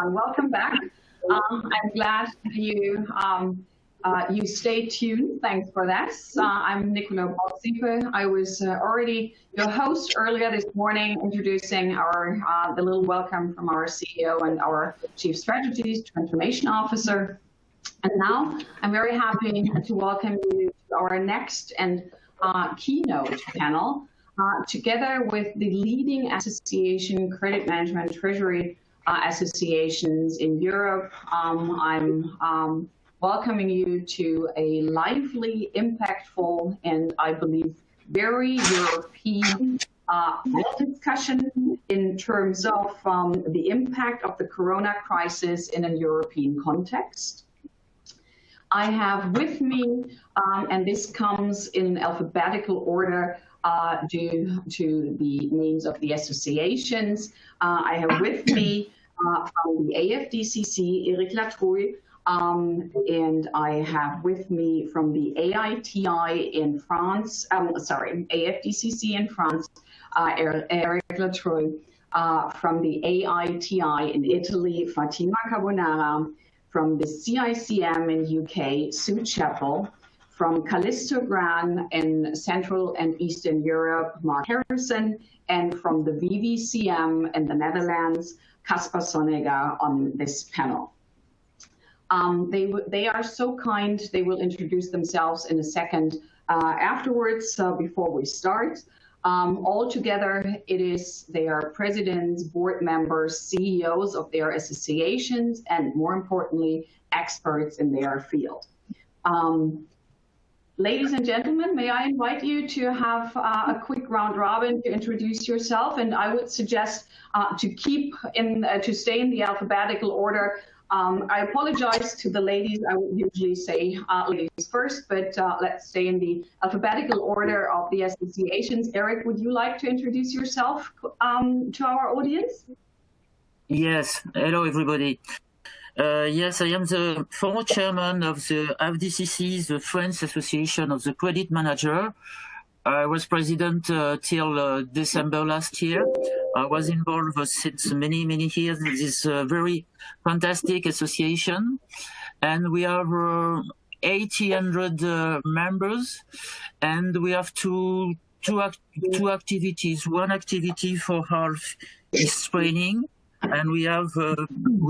everyone. Welcome back. I'm glad you stay tuned. Thanks for that. I'm Nicola Balzipe. I was already your host earlier this morning, introducing the little welcome from our CEO and our Chief Strategies Transformation Officer. And now I'm very happy to welcome you to our next and keynote panel. Together with the leading association, credit management, treasury associations in Europe, I'm welcoming you to a lively, impactful, and I believe very European discussion in terms of the impact of the Corona crisis in a European context. I have with me, and this comes in alphabetical order, due to the names of the associations. I have with me from the AFDCC, Eric Latreuille, and I have with me from the AITI in France, AFDCC in France, Eric Latreuille, from the AITI in Italy, Fatima Carbonara, from the CICM in UK, Sue Chapple, from Callisto Grand in Central and Eastern Europe, Mark Harrison, and from the VVCM in the Netherlands, Casper Sonnega on this panel. They are so kind, they will introduce themselves in a second afterwards, before we start. Altogether, they are presidents, board members, CEOs of their associations, and more importantly, experts in their field. Ladies and gentlemen, may I invite you to have a quick round robin to introduce yourself, and I would suggest to stay in the alphabetical order. I apologize to the ladies. I would usually say ladies first, but let's stay in the alphabetical order of the associations. Eric, would you like to introduce yourself to our audience? Yes. Hello, everybody. Yes, I am the former chairman of the AFDCC, the French Association of the Credit Manager. I was president till December last year. I was involved since many years in this very fantastic association. And we have 1,800 members, and we have two activities. One activity for half is training, and we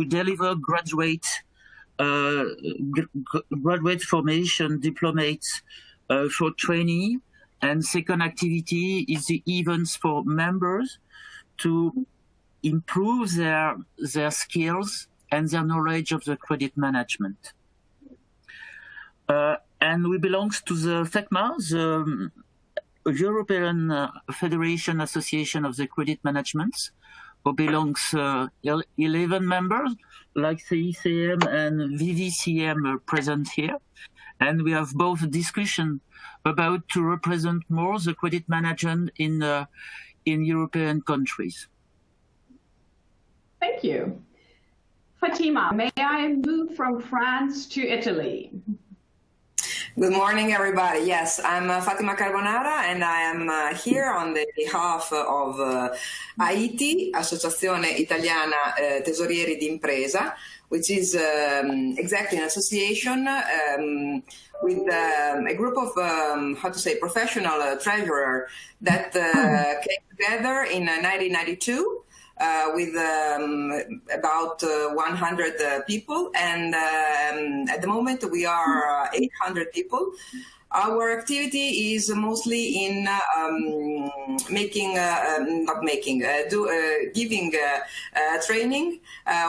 deliver graduate formation diplomates for training. And second activity is the events for members to improve their skills and their knowledge of the credit management. And we belong to the FECMA, the European Federation Association of the Credit Management, who belongs 11 members, like CICM and VVCM are present here. And we have both discussion about to represent more the credit management in European countries. Thank you. Fatima, may I move from France to Italy? Good morning, everybody. Yes, I'm Fatima Carbonara, and I am here on the behalf of AITI, Associazione Italiana Tesorieri d'Impresa, which is exactly an association with a group of, professional treasurer that came together in 1992 with about 100 people. And at the moment, we are 800 people. Our activity is mostly in giving training.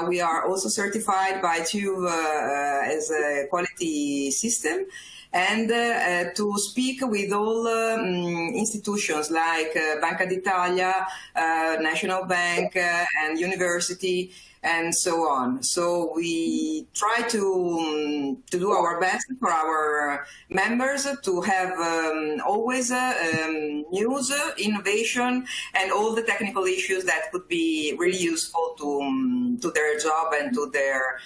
We are also certified by TÜV as a quality system, and to speak with all institutions like Banca d'Italia, National Bank, and university, and so on. So we try to do our best for our members to have always news, innovation, and all the technical issues that could be really useful to their job and to their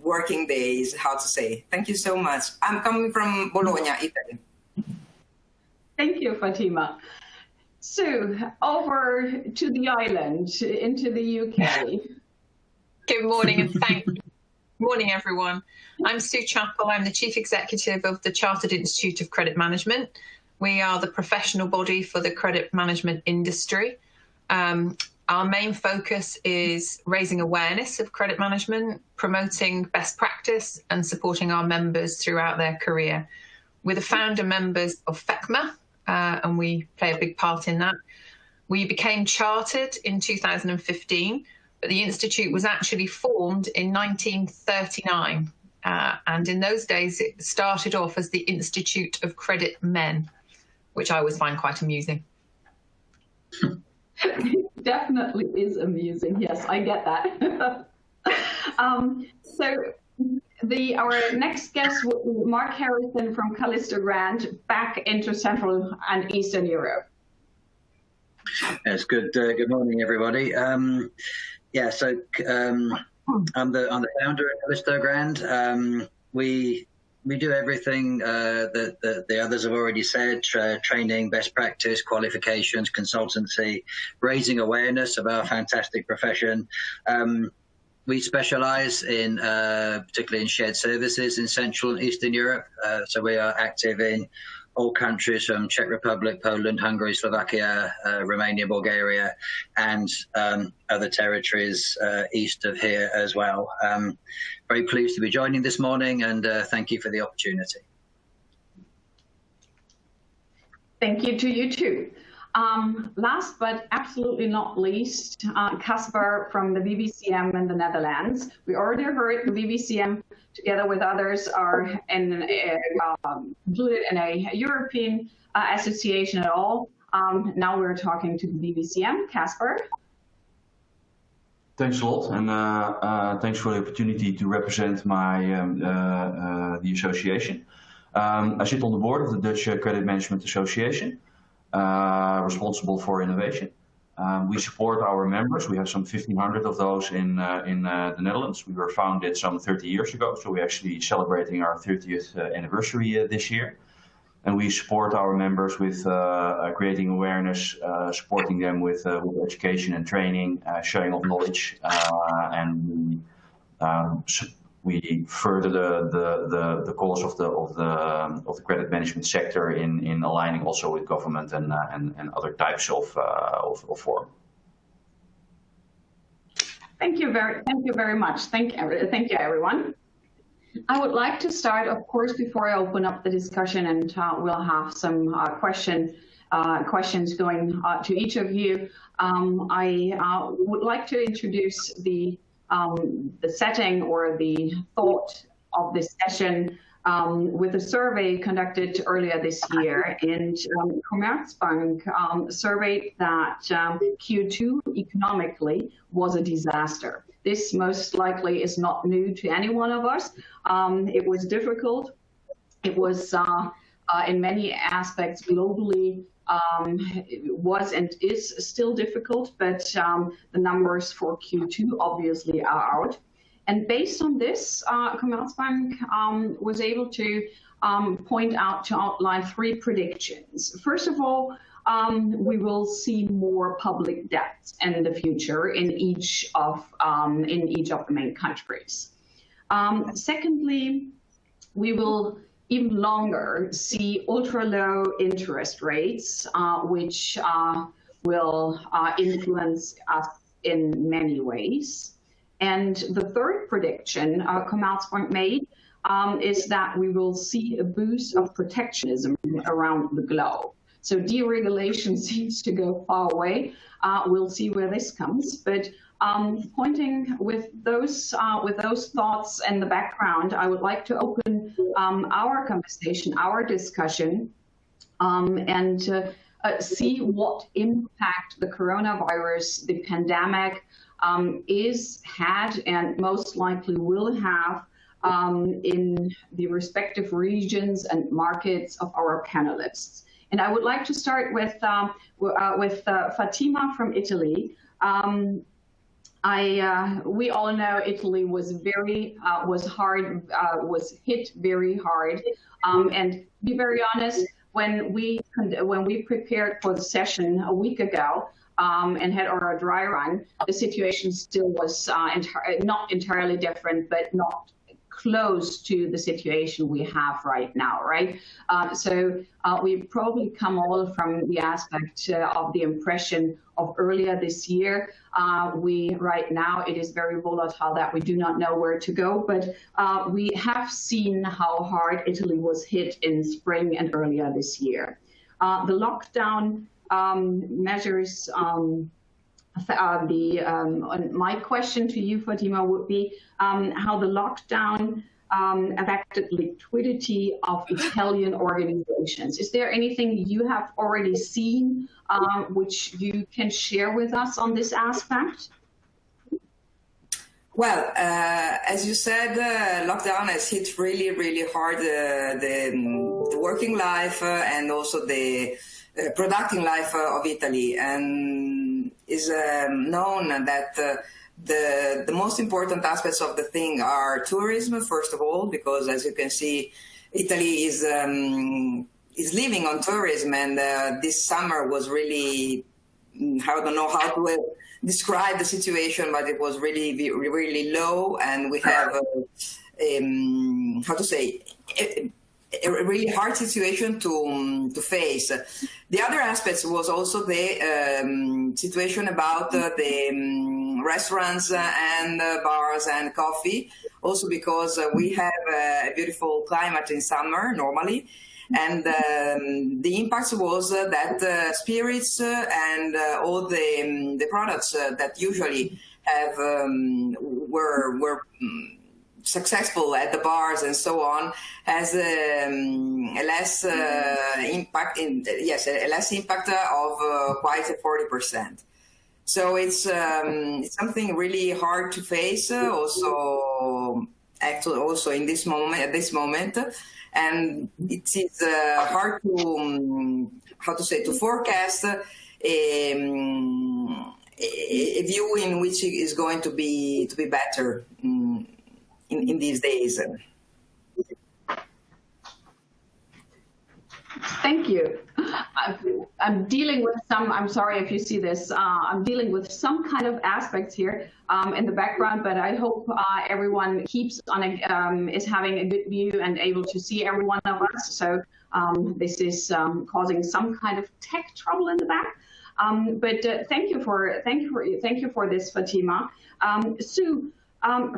working days, how to say. Thank you so much. I'm coming from Bologna, Italy. Thank you, Fatima. Sue, over to the island, into the UK. Good morning and thank you. Morning, everyone. I'm Sue Chapple. I'm the Chief Executive of the Chartered Institute of Credit Management. We are the professional body for the credit management industry. Our main focus is raising awareness of credit management, promoting best practice, and supporting our members throughout their career. We're the founder members of FECMA, and we play a big part in that. We became chartered in 2015, but the Institute was actually formed in 1939. And in those days, it started off as the Institute of Credit Men, which I always find quite amusing. Definitely is amusing. Yes, I get that. Our next guest will be Mark Harrison from Callisto Grand, back into Central and Eastern Europe. Yes, good morning, everybody. I'm the founder of Callisto Grand. We do everything that the others have already said: training, best practice, qualifications, consultancy, raising awareness of our fantastic profession. We specialize in, particularly in shared services in Central and Eastern Europe. So we are active in all countries from Czech Republic, Poland, Hungary, Slovakia, Romania, Bulgaria, and other territories east of here as well. Very pleased to be joining this morning, and thank you for the opportunity. Thank you to you too. Last but absolutely not least, Casper from the VVCM in the Netherlands. We already heard the VVCM, together with others, are included in a European association at all. Now we're talking to the VVCM. Casper. Thanks a lot, and thanks for the opportunity to represent my the association. I sit on the board of the Dutch Credit Management Association, responsible for innovation. We support our members. We have some 1,500 of those in the Netherlands. We were founded some 30 years ago, so we're actually celebrating our 30th anniversary this year. And we support our members with creating awareness, supporting them with education and training, sharing of knowledge, and we further the cause of the credit management sector in aligning also with government and other types of forum. Thank you very much. Thank you, everyone. I would like to start, of course, before I open up the discussion, and we'll have some questions going to each of you. I would like to introduce the setting or the thought of this session with a survey conducted earlier this year, and Commerzbank surveyed that Q2 economically was a disaster. This most likely is not new to any one of us. It was difficult. It was in many aspects globally. It was and is still difficult, but the numbers for Q2 obviously are out. And based on this, Commerzbank was able to outline three predictions. First of all, we will see more public debt in the future in each of the main countries. Secondly, we will even longer see ultra-low interest rates, which will influence us in many ways. And the third prediction Commerzbank made is that we will see a boost of protectionism around the globe. So deregulation seems to go far away. We'll see where this comes. But pointing with those thoughts in the background, I would like to open our conversation, our discussion, and see what impact the coronavirus, the pandemic, had and most likely will have in the respective regions and markets of our panelists. And I would like to start with Fatima from Italy. We all know Italy was hit very hard. And to be very honest, when we prepared for the session a week ago, and had our dry run, the situation still was not entirely different, but not close to the situation we have right now, right? So we probably come all from the aspect of the impression of earlier this year. Right now, it is very volatile that we do not know where to go, but we have seen how hard Italy was hit in spring and earlier this year. The lockdown measures, my question to you, Fatima, would be how the lockdown affected liquidity of Italian organizations. Is there anything you have already seen which you can share with us on this aspect? Well, as you said, lockdown has hit really, really hard the working life and also the productive life of Italy, and is known that the most important aspects of the thing are tourism, first of all, because as you can see, Italy is living on tourism, and this summer was really, I don't know how to describe the situation, but it was really, really low, and we have how to say, a really hard situation to face. The other aspects was also the situation about the restaurants and bars and coffee, also because we have a beautiful climate in summer normally, and the impact was that spirits and all the products that usually have were successful at the bars and so on has a less impact a less impact of quite 40%. So it's something really hard to face also in this moment, at this moment, and it is hard to to forecast a view in which it is going to be better in these days. Thank you. I'm dealing with some, I'm sorry if you see this, I'm dealing with some kind of aspects here in the background, but I hope everyone keeps on is having a good view and able to see every one of us. So this is causing some kind of tech trouble in the back. But thank you for this, Fatima. Sue,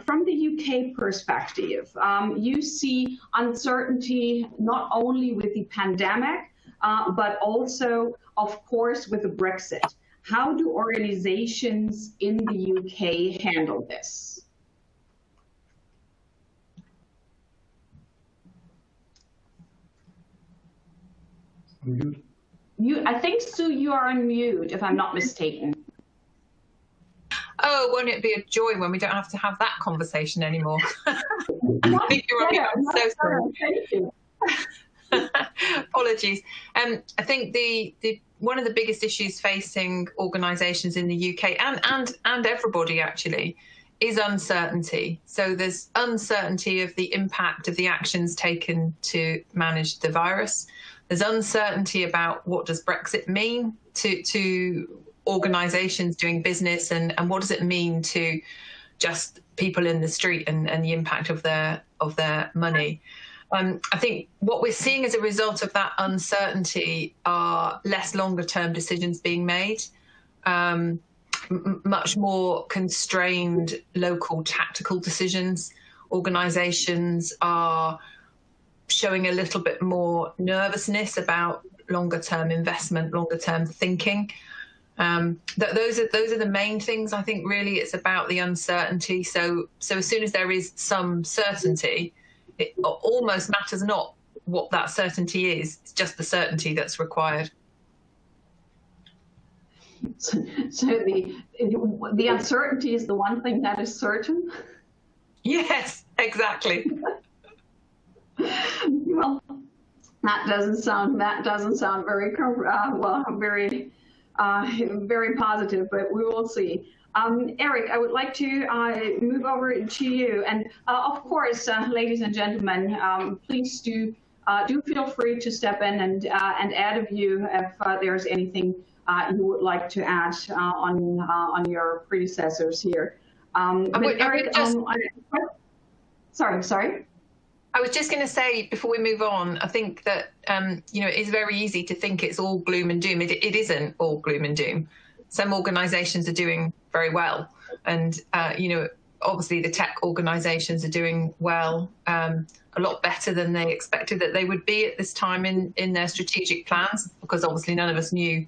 from the UK perspective, you see uncertainty not only with the pandemic, but also, of course, with the Brexit. How do organizations in the UK handle this? I think, Sue, you are on mute, if I'm not mistaken. Oh, won't it be a joy when we don't have to have that conversation anymore? I'm so sorry. Thank you. Apologies. I think the one of the biggest issues facing organisations in the UK and everybody actually is uncertainty. So there's uncertainty of the impact of the actions taken to manage the virus. There's uncertainty about what does Brexit mean to organisations doing business, and what does it mean to just people in the street and the impact of their money. I think what we're seeing as a result of that uncertainty are less longer term decisions being made, much more constrained local tactical decisions. Organisations are showing a little bit more nervousness about longer term investment, longer term thinking. Those are the main things. I think really it's about the uncertainty. So as soon as there is some certainty, it almost matters not what that certainty is. It's just the certainty that's required. So the uncertainty is the one thing that is certain? Yes, exactly. Well, that doesn't sound very very positive, but we will see. Eric, I would like to move over to you, and of course, ladies and gentlemen, please do feel free to step in and add a view if there's anything you would like to add on your predecessors here. Eric, sorry. I was just going to say, before we move on, I think that, it's very easy to think it's all gloom and doom. It isn't all gloom and doom. Some organizations are doing very well. And, obviously the tech organizations are doing well, a lot better than they expected that they would be at this time in their strategic plans, because obviously none of us knew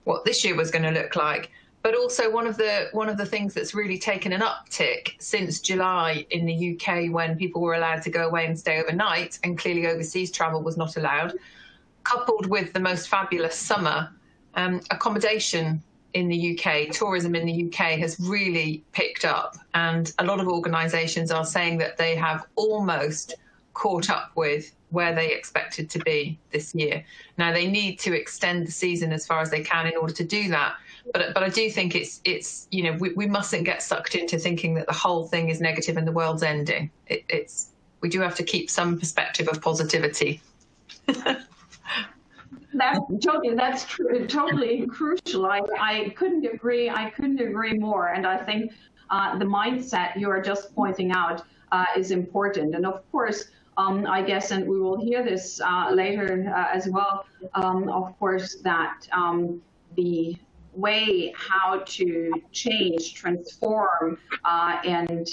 what this year was going to look like. But also one of the things that's really taken an uptick since July in the UK, when people were allowed to go away and stay overnight, and clearly overseas travel was not allowed, coupled with the most fabulous summer, accommodation in the UK, tourism in the UK has really picked up. And a lot of organisations are saying that they have almost caught up with where they expected to be this year. Now, they need to extend the season as far as they can in order to do that. But I do think it's we mustn't get sucked into thinking that the whole thing is negative and the world's ending. We do have to keep some perspective of positivity. That's true, totally crucial. I couldn't agree more. And I think the mindset you are just pointing out is important. And of course, I guess, and we will hear this later as well, of course, that the way how to change, transform, and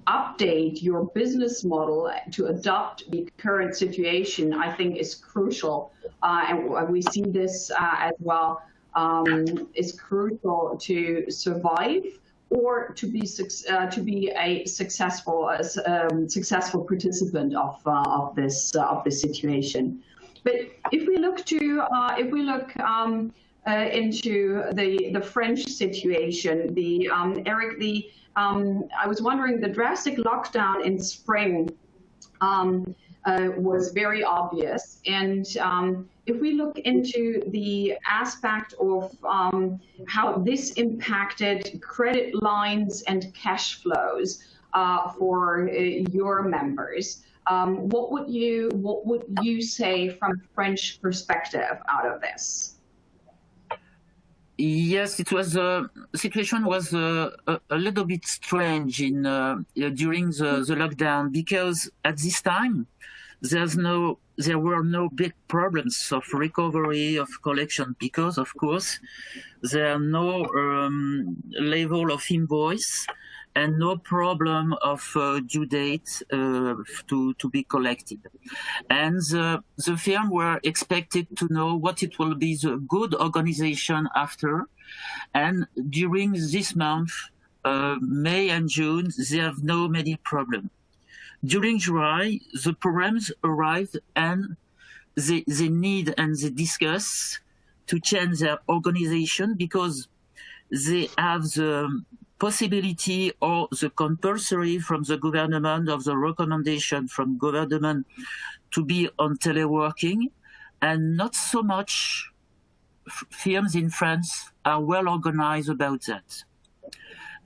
update your business model to adopt the current situation, I think is crucial. And we see this as well, is crucial to survive or to be a successful participant of this situation. But if we look into the French situation, Eric, I was wondering, the drastic lockdown in spring was very obvious. And if we look into the aspect of how this impacted credit lines and cash flows for your members, what would you say from French perspective out of this? Yes, it was situation was a little bit strange during the lockdown, because at this time there were no big problems of recovery of collection, because of course there are no level of invoice and no problem of due date to be collected. And the firm were expected to know what it will be the good organization after. And during this month, May and June, they have no many problem. During July, the problems arrived, and they need and they discuss to change their organization, because they have the possibility or the compulsory from the government, of the recommendation from government to be on teleworking, and not so much firms in France are well organized about that.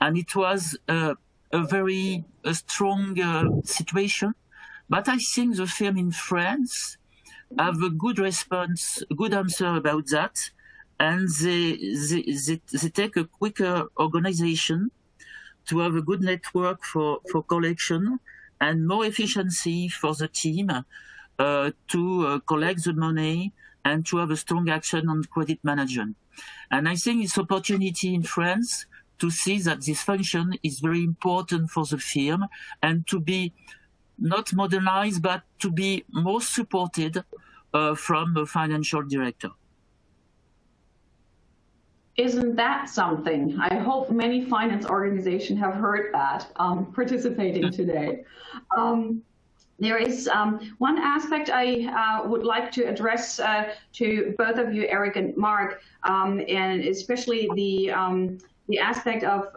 And it was a very strong situation, but I think the firm in France have a good response, a good answer about that. And they take a quicker organization to have a good network for collection and more efficiency for the team to collect the money and to have a strong action on credit management. And I think it's opportunity in France to see that this function is very important for the firm, and to be not modernized, but to be more supported from the financial director. Isn't that something? I hope many finance organizations have heard that participating today. There is one aspect I would like to address to both of you, Eric and Mark, and especially the aspect of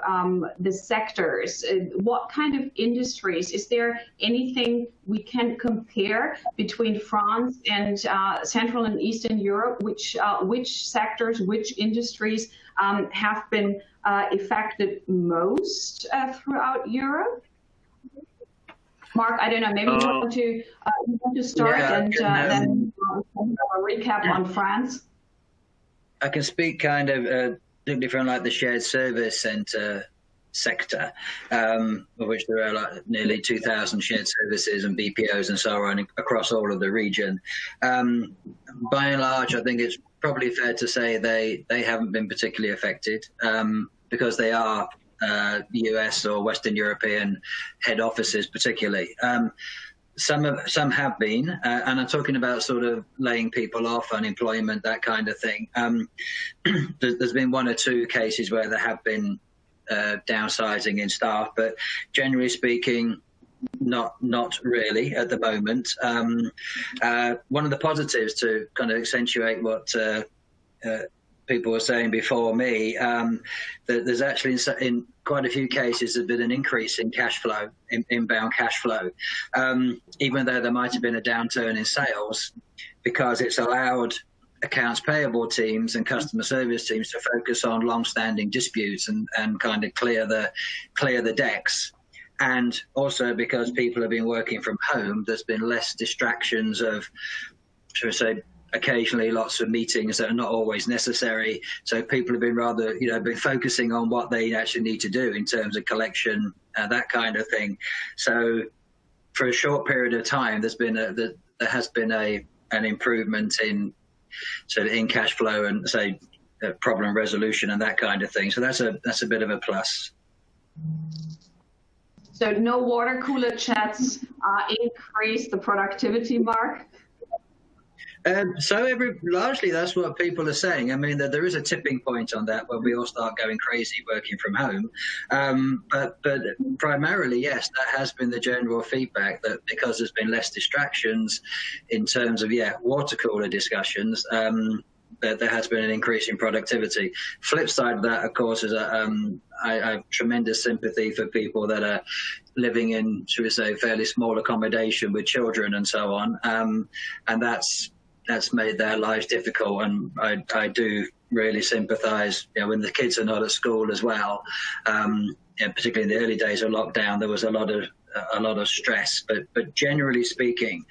the sectors. What kind of industries? Is there anything we can compare between France and Central and Eastern Europe? Which sectors, which industries have been affected most throughout Europe? Mark, I don't know, maybe you want to start and then we'll have a recap on France. I can speak kind of from like the shared service centre sector, of which there are like nearly 2,000 shared services and BPOs and so on across all of the region. By and large, I think it's probably fair to say they haven't been particularly affected because they are US or Western European head offices particularly. Some have been, and I'm talking about sort of laying people off, unemployment, that kind of thing. There's been one or two cases where there have been downsizing in staff, but generally speaking, not really at the moment. One of the positives, to kind of accentuate what people were saying before me, that there's actually in quite a few cases there's been an increase in cash flow, inbound cash flow, even though there might have been a downturn in sales, because it's allowed accounts payable teams and customer service teams to focus on long-standing disputes and kind of clear the decks. And also because people have been working from home, there's been less distractions of, shall we say, occasionally lots of meetings that are not always necessary. So people have been rather, been focusing on what they actually need to do in terms of collection, that kind of thing. So for a short period of time, there has been an improvement in cash flow and say problem resolution and that kind of thing. So that's a bit of a plus. So no water cooler chats increase the productivity, Mark? Largely that's what people are saying. I mean, there is a tipping point on that when we all start going crazy working from home. But primarily, yes, that has been the general feedback, that because there's been less distractions in terms of, water cooler discussions, that there has been an increase in productivity. Flip side of that, of course, is I have tremendous sympathy for people that are living in, should we say, fairly small accommodation with children and so on. And that's made their lives difficult, and I do really sympathise. When the kids are not at school as well, particularly in the early days of lockdown, there was a lot of stress. But generally speaking,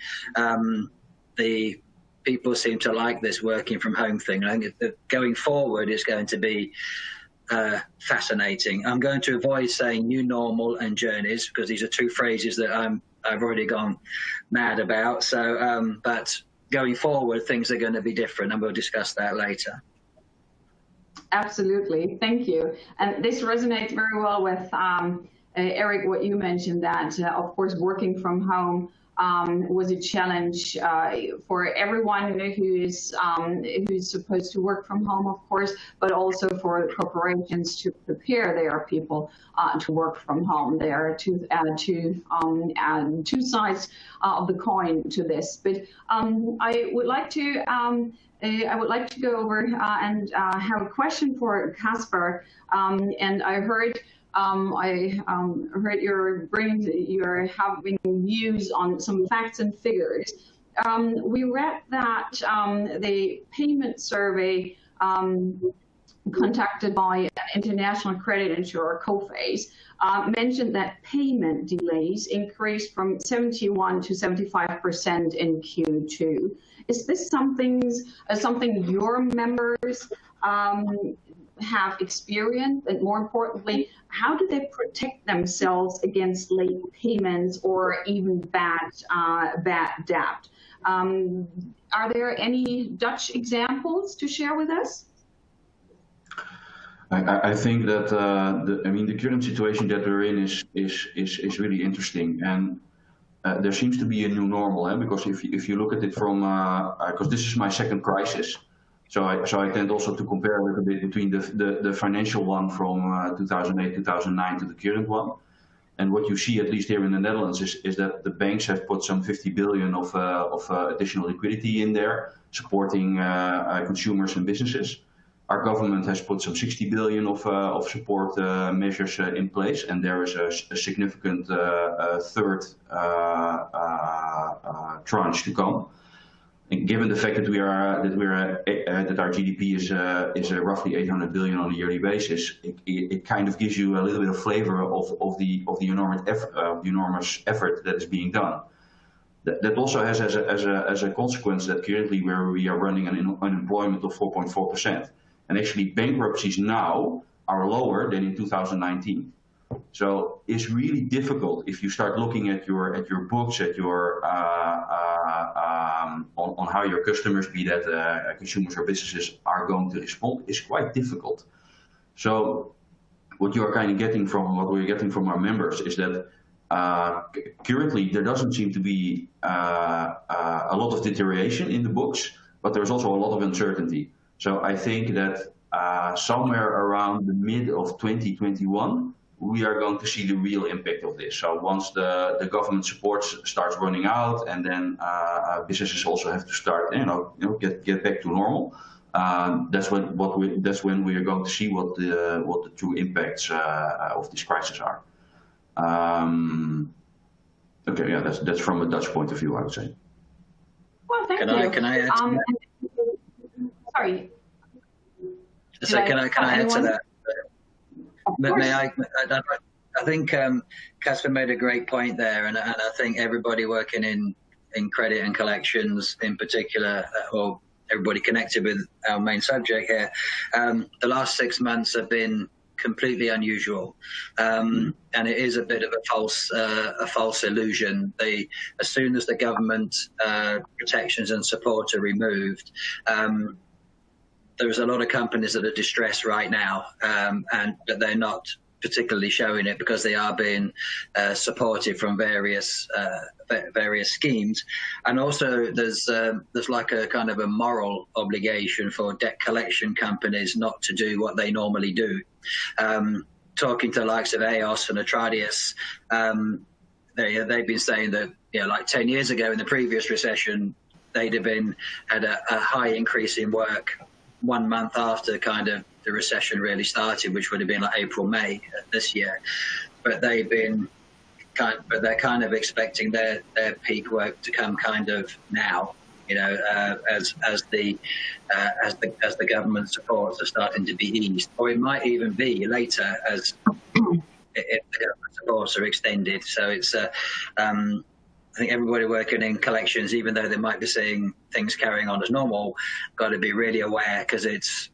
the people seem to like this working from home thing. I think that going forward is going to be fascinating. I'm going to avoid saying new normal and journeys because these are two phrases that I've already gone mad about. So, but going forward, things are going to be different, and we'll discuss that later. Absolutely. Thank you. And this resonates very well with, Eric, what you mentioned, that, of course, working from home was a challenge for everyone who's supposed to work from home, of course, but also for corporations to prepare their people to work from home. There are two sides of the coin to this. But I would like to go over and have a question for Casper. And I heard. I heard you're having views on some facts and figures. We read that the payment survey conducted by international credit insurer COFACE mentioned that payment delays increased from 71 to 75% in Q2. Is this something your members have experienced, and more importantly, how do they protect themselves against late payments or even bad debt? Are there any Dutch examples to share with us? I think that the current situation that we're in is really interesting, and there seems to be a new normal, because if you look at it from because this is my second crisis. So I tend also to compare a little bit between the financial one from 2008, 2009 to the current one. And what you see, at least here in the Netherlands, is that the banks have put some 50 billion of additional liquidity in there, supporting consumers and businesses. Our government has put some 60 billion of support measures in place, and there is a significant third tranche to come. given the fact that that our GDP is roughly 800 billion on a yearly basis, it kind of gives you a little bit of flavor of the enormous effort that is being done. That also has as a consequence that currently we are running an unemployment of 4.4%, and actually bankruptcies now are lower than in 2019. So it's really difficult if you start looking at your books, at your on how your customers, be that consumers or businesses, are going to respond. Is quite difficult. So what you are kind of getting from what we're getting from our members is that currently there doesn't seem to be a lot of deterioration in the books, but there's also a lot of uncertainty. So I think that somewhere around the mid of 2021. We are going to see the real impact of this. So once the government support starts running out, and then businesses also have to start, get back to normal. That's when we are going to see what the true impacts of this crisis are. Okay, yeah, that's from a Dutch point of view, I would say. Well, thank you. Can I add to that? Sorry. So can I add to that? May I think Casper made a great point there, and I think everybody working in credit and collections in particular, or everybody connected with our main subject here, the last 6 months have been completely unusual, and it is a bit of a false illusion. As soon as the government protections and support are removed, there's a lot of companies that are distressed right now, but they're not particularly showing it because they are being supported from various schemes. And also there's like a kind of a moral obligation for debt collection companies not to do what they normally do. Talking to the likes of EOS and Latreuille, they've been saying that, like 10 years ago in the previous recession, they'd have had a high increase in work 1 month after kind of the recession really started, which would have been like April, May this year. But they're kind of expecting their peak work to come kind of now, as the government supports are starting to be eased, or it might even be later if the government supports are extended. So it's I think everybody working in collections, even though they might be seeing things carrying on as normal, got to be really aware, because it's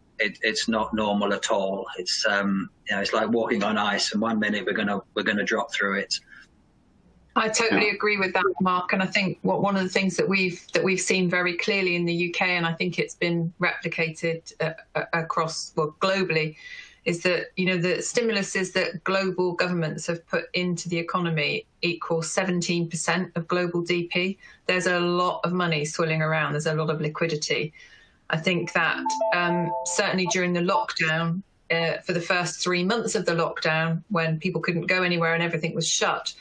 not normal at all. It's it's like walking on ice, and 1 minute we're gonna drop through it. I totally agree with that, Mark. And I think one of the things that we've seen very clearly in the UK, and I think it's been replicated across globally, is that the stimuluses that global governments have put into the economy equals 17% of global DP. There's a lot of money swirling around. There's a lot of liquidity. I think that certainly during the lockdown, for the first 3 months of the lockdown, when people couldn't go anywhere and everything was shut,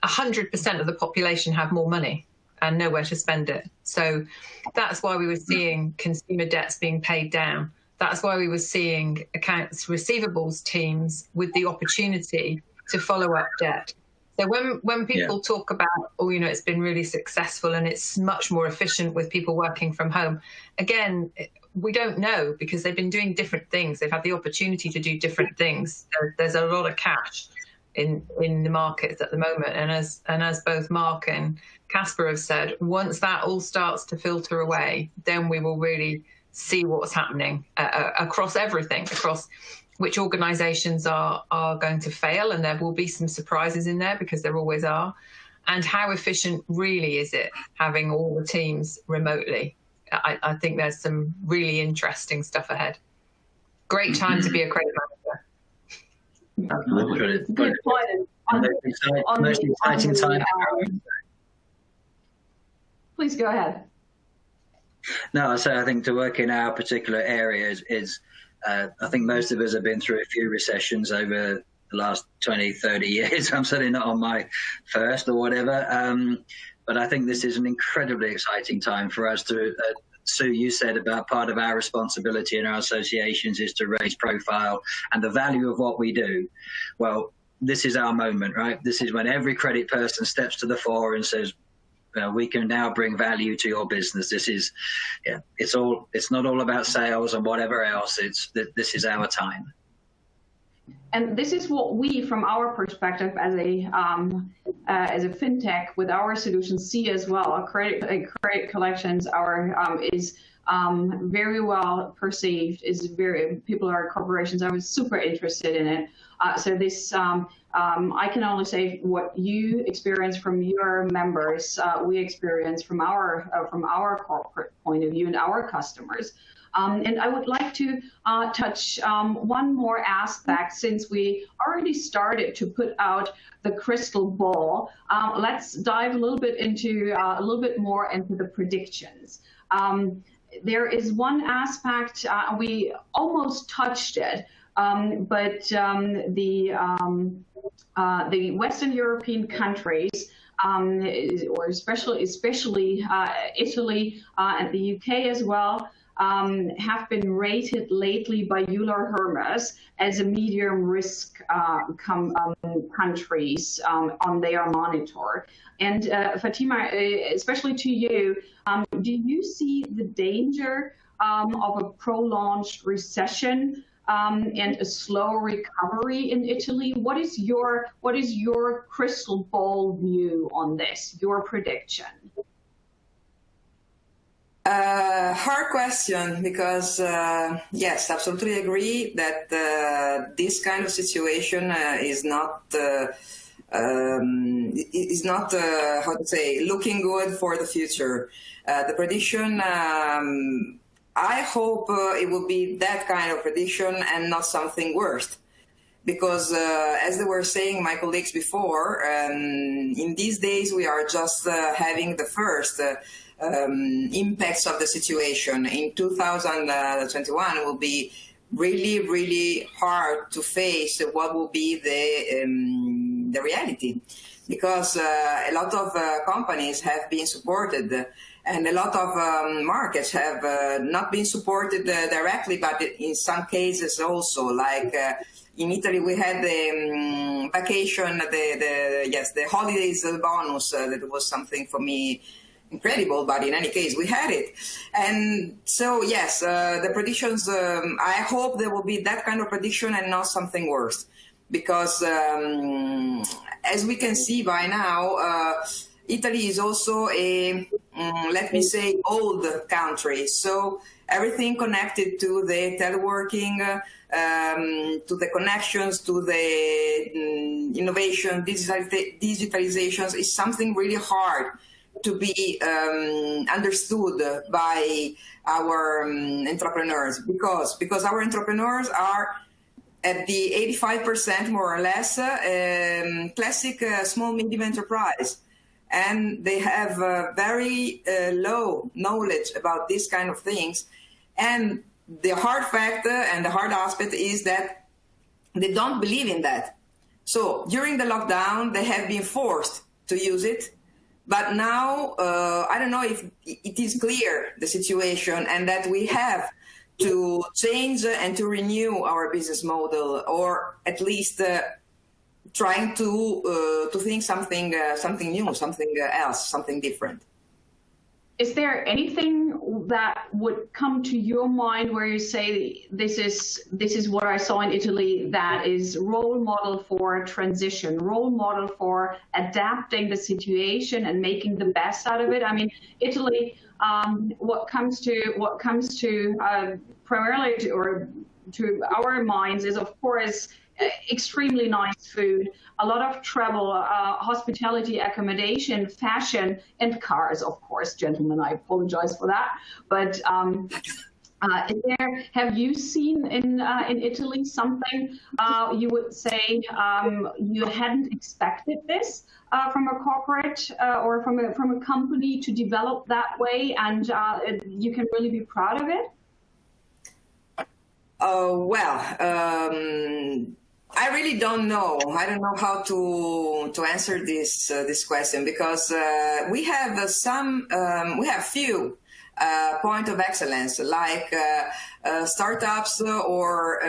100% of the population had more money and nowhere to spend it. So that's why we were seeing consumer debts being paid down. That's why we were seeing accounts receivables teams with the opportunity to follow up debt. So when people talk about, it's been really successful and it's much more efficient with people working from home, again, we don't know, because they've been doing different things. They've had the opportunity to do different things. There's a lot of cash in the markets at the moment. And as both Mark and Casper have said, once that all starts to filter away, then we will really see what's happening across everything, across which organisations are going to fail, and there will be some surprises in there, because there always are, and how efficient really is it having all the teams remotely. I think there's some really interesting stuff ahead. Great time to be a credit manager. Good point. Most exciting time. Please go ahead. No, so I think to work in our particular area is I think most of us have been through a few recessions over the last 20, 30 years. I'm certainly not on my first or whatever. But I think this is an incredibly exciting time for us to, Sue, you said about part of our responsibility in our associations is to raise profile and the value of what we do. Well, this is our moment, right? This is when every credit person steps to the fore and says, we can now bring value to your business. This is, yeah, it's not all about sales and whatever else. This is our time. And this is what we, from our perspective as a fintech with our solutions, see as well. Credit collections is very well perceived. People are corporations are super interested in it. So this, I can only say what you experience from your members, we experience from our corporate point of view and our customers. And I would like to touch one more aspect, since we already started to put out the crystal ball. Let's dive a little bit more into the predictions. There is one aspect, we almost touched it, but the Western European countries, or especially Italy and the UK as well, have been rated lately by Euler Hermes as a medium risk countries on their monitor. And Fatima, especially to you, do you see the danger of a prolonged recession and a slow recovery in Italy? What is your crystal ball view on this, your prediction? Hard question, because yes, absolutely agree that this kind of situation is not how to say, looking good for the future. The prediction, I hope it will be that kind of prediction and not something worse. Because as they were saying, my colleagues before, in these days we are just having the first impacts of the situation. In 2021 it will be really, really hard to face what will be the reality, because a lot of companies have been supported and a lot of markets have not been supported directly, but in some cases also, like in Italy we had the vacation, the holidays bonus, that was something for me incredible, but in any case we had it. And so yes, the predictions, I hope there will be that kind of prediction and not something worse, because as we can see by now, Italy is also a let me say old country, so everything connected to the teleworking, to the connections, to the innovation, digitalizations is something really hard to be understood by our entrepreneurs, because our entrepreneurs are at the 85% more or less classic small medium enterprise, and they have very low knowledge about these kind of things. And the hard factor and the hard aspect is that they don't believe in that. So during the lockdown they have been forced to use it. But now, I don't know if it is clear, the situation, and that we have to change and to renew our business model, or at least trying to think something new, something else, something different. Is there anything that would come to your mind where you say this is what I saw in Italy that is role model for transition, role model for adapting the situation and making the best out of it? I mean, Italy, what comes to primarily to our minds is, of course, extremely nice food, a lot of travel, hospitality, accommodation, fashion, and cars, of course. Gentlemen, I apologize for that. But have you seen in Italy something you would say you hadn't expected this from a corporate or from a company to develop that way, and you can really be proud of it? I really don't know. I don't know how to answer this question, because we have few point of excellence, like startups or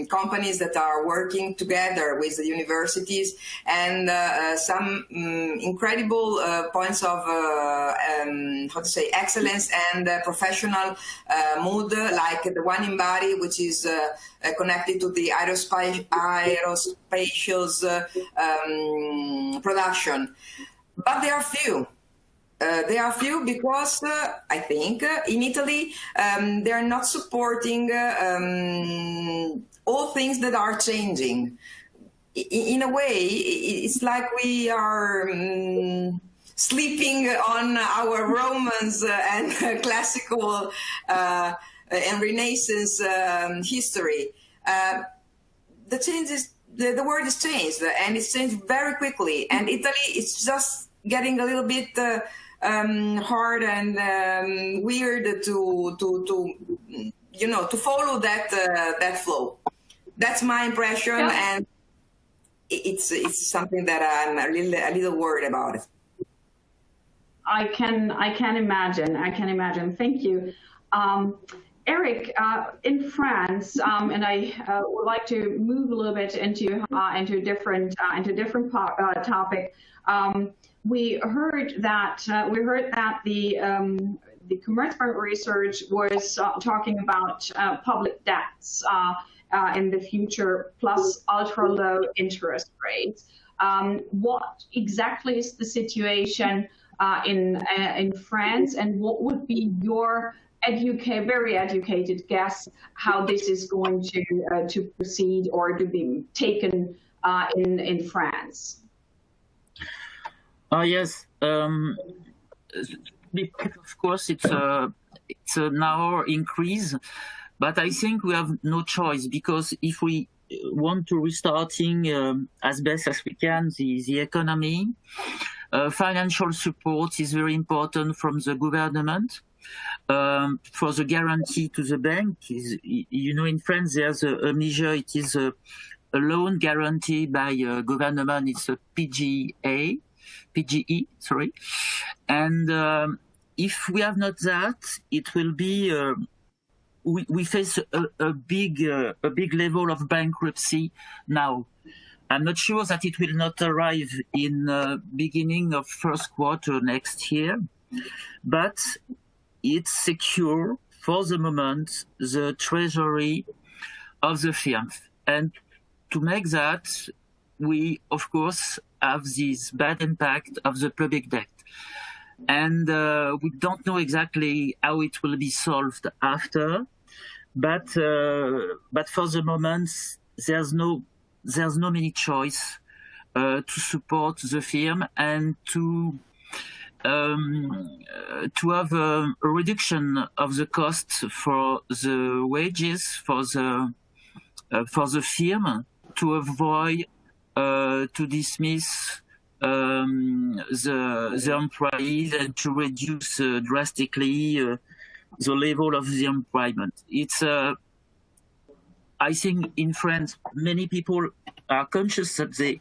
companies that are working together with the universities, and some incredible points of excellence and professional mood, like the one in Bari, which is connected to the aerospatial production. But there are few. They are few because I think in Italy they are not supporting all things that are changing. In a way, it's like we are sleeping on our Romans and classical and Renaissance history. The change is the world is changed, and it's changed very quickly. And Italy is just getting a little bit hard and weird to follow that flow. That's my impression, and it's something that I'm a little worried about it. I can imagine. Thank you. Eric, in France, and I would like to move a little bit into a different topic. We heard that the Commerzbank research was talking about public debts in the future, plus ultra low interest rates. What exactly is the situation in France, and what would be your very educated guess how this is going to proceed or to be taken in France? Yes, of course it's a now increase, but I think we have no choice, because if we want to restarting as best as we can the economy, financial support is very important from the government. For the guarantee to the bank, in France there's a measure, it is a loan guarantee by government, it's a PGE, and if we have not that, it will be we face a big level of bankruptcy now. I'm not sure that it will not arrive in beginning of first quarter next year, but it's secure for the moment the treasury of the firms. And to make that, we of course have this bad impact of the public debt. And we don't know exactly how it will be solved after, but for the moment there's no many choice to support the firm and to have a reduction of the costs for the wages for the firm, to avoid to dismiss the employees and to reduce drastically the level of the employment. It's I think in France many people are conscious that they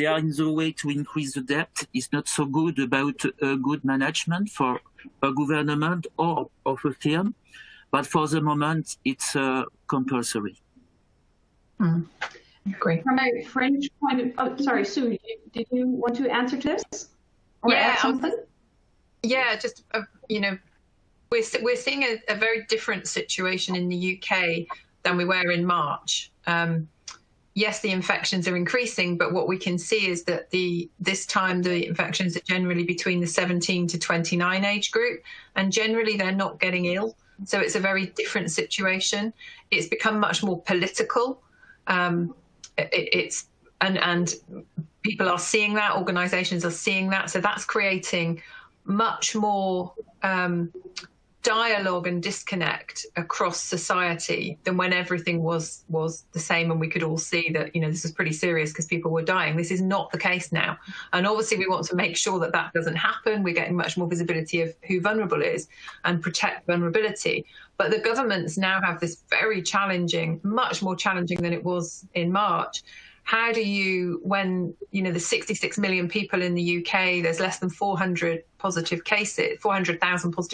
are in the way to increase the debt. It's not so good about good management for a government or of a firm, but for the moment it's compulsory. Great. From a French point of sorry, Sue, did you want to answer to this? Or add something? Just we're seeing a very different situation in the UK than we were in March. Yes, the infections are increasing, but what we can see is that this time the infections are generally between the 17 to 29 age group, and generally they're not getting ill. So it's a very different situation. It's become much more political. And people are seeing that, organizations are seeing that. So that's creating much more dialogue and disconnect across society than when everything was the same and we could all see that this was pretty serious because people were dying. This is not the case now, and obviously we want to make sure that doesn't happen. We're getting much more visibility of who vulnerable is and protect vulnerability, but the governments now have this very challenging, much more challenging than it was in March, how do you, when, you know, there's 66 million people in the UK, there's less than 400,000 positive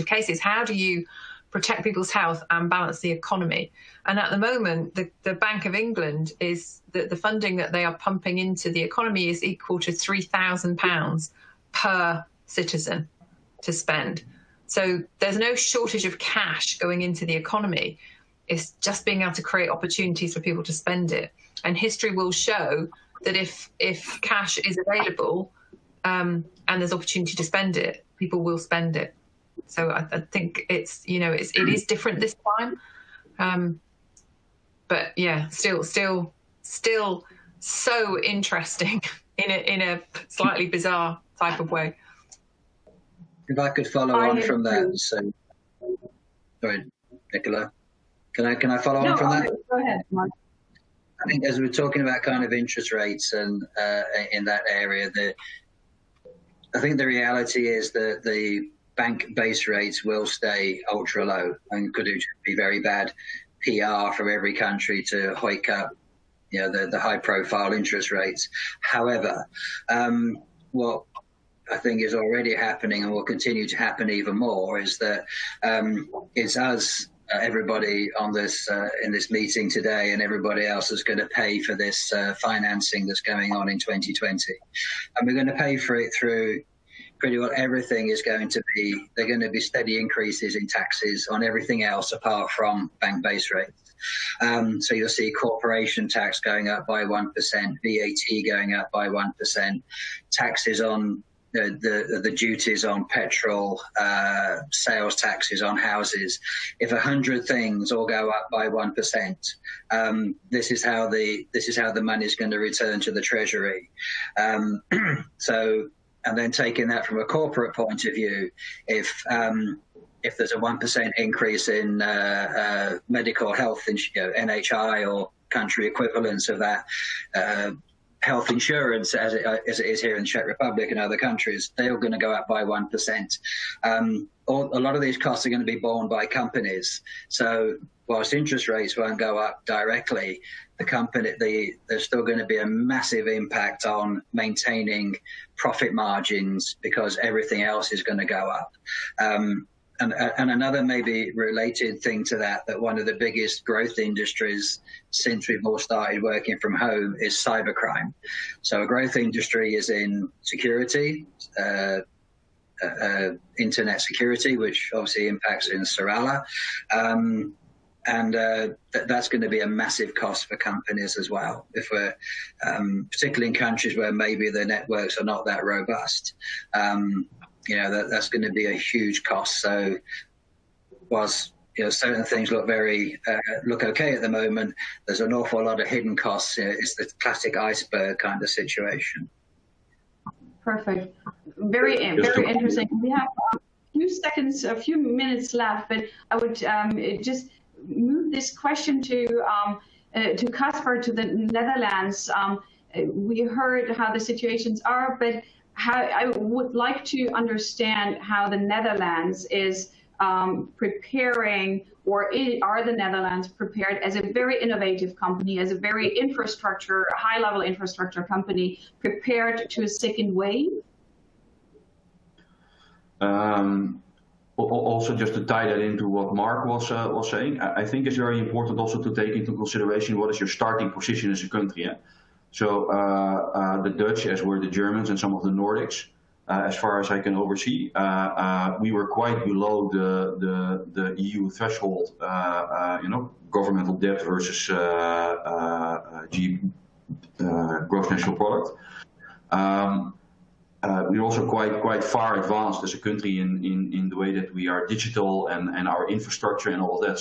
cases, how do you protect people's health and balance the economy? And at the moment, the Bank of England is the funding that they are pumping into the economy is equal to £3,000 per citizen to spend. So there's no shortage of cash going into the economy. It's just being able to create opportunities for people to spend it. And history will show that if cash is available and there's opportunity to spend it, people will spend it. So I think it's, you know, it is different this time. But yeah, still so interesting in a slightly bizarre type of way. If I could follow on from that, so sorry, Nicola, can I follow on from that? Go ahead, Mark. I think as we're talking about kind of interest rates and in that area, I think the reality is that the bank base rates will stay ultra low, and could be very bad PR from every country to hike up, you know, the high profile interest rates. However, what I think is already happening and will continue to happen even more is that it's us, everybody on this in this meeting today, and everybody else is going to pay for this financing that's going on in 2020, and we're going to pay for it through pretty well everything. Is going to be, they're going to be steady increases in taxes on everything else apart from bank base rates. So you'll see corporation tax going up by 1%, VAT going up by 1%, taxes on the duties on petrol, sales taxes on houses. If 100 things all go up by 1%, this is how the money is going to return to the treasury. So, and then taking that from a corporate point of view, if there's a 1% increase in medical health, NHI or country equivalents of that, health insurance, as it is here in the Czech Republic and other countries, they're all going to go up by 1%. A lot of these costs are going to be borne by companies. So whilst interest rates won't go up directly, there's still going to be a massive impact on maintaining profit margins because everything else is going to go up. And another maybe related thing to that one of the biggest growth industries since we've all started working from home is cybercrime. So a growth industry is in security, internet security, which obviously impacts in Serrala. That's going to be a massive cost for companies as well. If we're, particularly in countries where maybe the networks are not that robust, that's going to be a huge cost. So whilst certain things look look okay at the moment, there's an awful lot of hidden costs. It's the classic iceberg kind of situation. Perfect. Very interesting. We have a few minutes left, but I would just move this question to Casper, to the Netherlands. We heard how the situations are, but I would like to understand how the Netherlands is preparing, or are the Netherlands prepared as a very innovative company, as a very high-level infrastructure company, prepared to a second wave? Also, just to tie that into what Mark was saying, I think it's very important also to take into consideration what is your starting position as a country. Yeah? So the Dutch, as were the Germans and some of the Nordics, as far as I can oversee, we were quite below the EU threshold, governmental debt versus gross national product. We're also quite far advanced as a country in the way that we are digital and our infrastructure and all of that.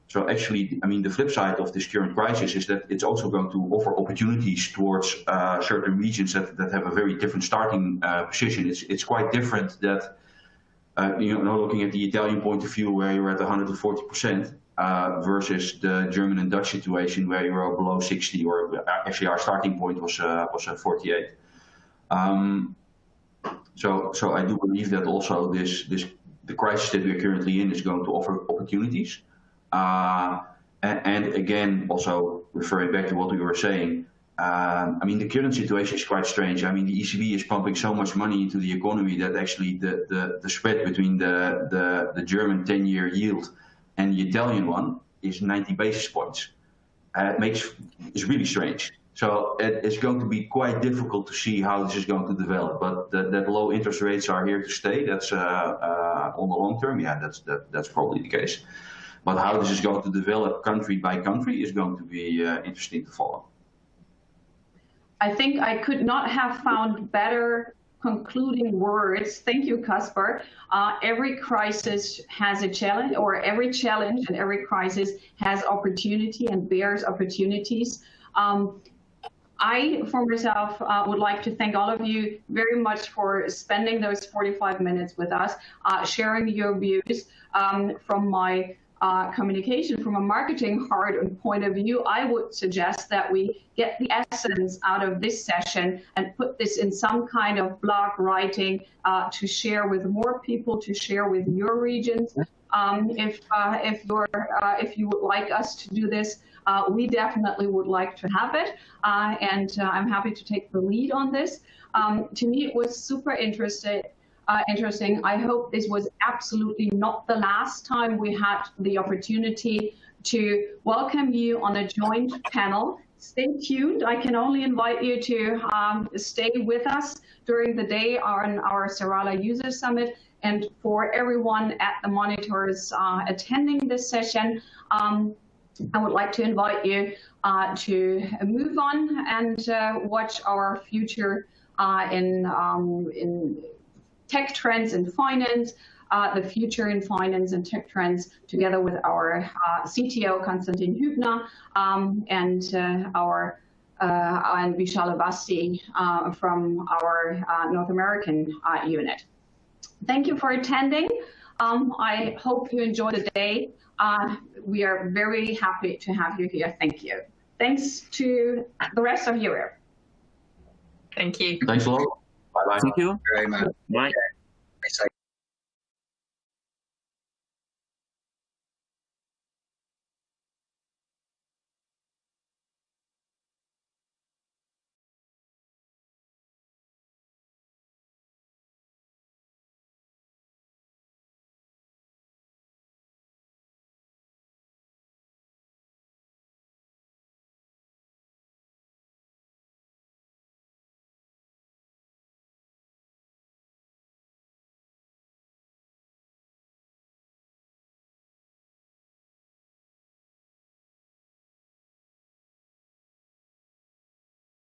So actually, I mean, the flip side of this current crisis is that it's also going to offer opportunities towards certain regions that have a very different starting position. It's quite different that, looking at the Italian point of view where you're at 140% versus the German and Dutch situation where you're below 60, or actually our starting point was 48. So I do believe that also the crisis that we're currently in is going to offer opportunities. And again, also referring back to what we were saying, I mean, the current situation is quite strange. I mean, the ECB is pumping so much money into the economy that actually the spread between the German 10-year yield and the Italian one is 90 basis points. It's really strange. So it's going to be quite difficult to see how this is going to develop. But that low interest rates are here to stay. That's on the long term. Yeah, that's probably the case. But how this is going to develop country by country is going to be interesting to follow. I think I could not have found better concluding words. Thank you, Casper. Every crisis has a challenge, or every challenge and every crisis has opportunity and bears opportunities. I, for myself, would like to thank all of you very much for spending those 45 minutes with us, sharing your views. From my communication, from a marketing heart and point of view, I would suggest that we get the essence out of this session and put this in some kind of blog writing to share with more people, to share with your regions. If you would like us to do this, we definitely would like to have it, and I'm happy to take the lead on this. To me, it was super interesting. I hope this was absolutely not the last time we had the opportunity to welcome you on a joint panel. Stay tuned. I can only invite you to stay with us during the day on our Serrala User Summit. And for everyone at the monitors attending this session, I would like to invite you to move on and watch our future in tech trends in finance, the future in finance and tech trends, together with our CTO, Konstantin Hübner, and our and Vishal Avasti from our North American unit. Thank you for attending. I hope you enjoyed the day. We are very happy to have you here. Thank you. Thanks to the rest of Europe. Thank you. Thanks a lot. Bye-bye. Thank you. Very much. Bye.